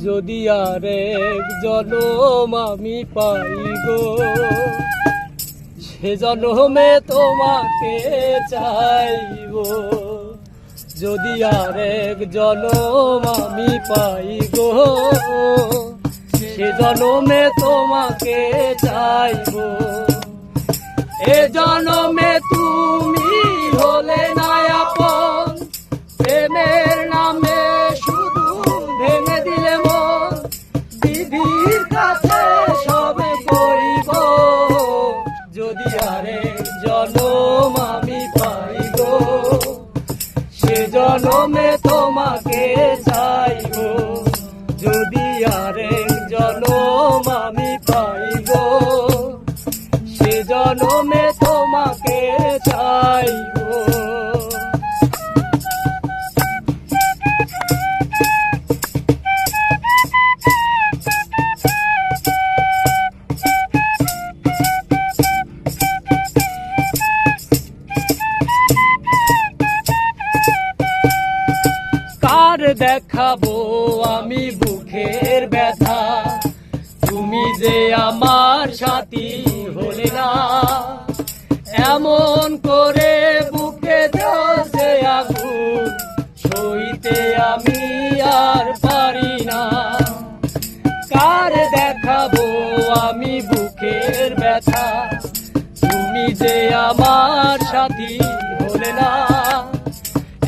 যদি আরেক জনম আমি পাই গো, সে জনমে তোমাকে চাইব। যদি আরেক জনম আমি পাই গো, সে জনমে তোমাকে চাইব। এ জনমে তুমি হলে না আপন, প্রেমের নামে শুধু ভেঙে দিলে মন। বিধির কাছে সবে কইব, যদি আরেক জনম আমি পাই গো, সে জনমে তোমাকে চাইব। যদি আরেক জনম আমি পাই গো, সে জনমে তোমাকে চাইব। কার দেখাবো আমি বুকের ব্যথা, তুমি যে আমার সাথী হলে না। এমন করে বুকে জ্বলছে আগুন, সইতে আমি আর পারি না। কার দেখাবো আমি বুকের ব্যথা, তুমি যে আমার সাথী হলে না।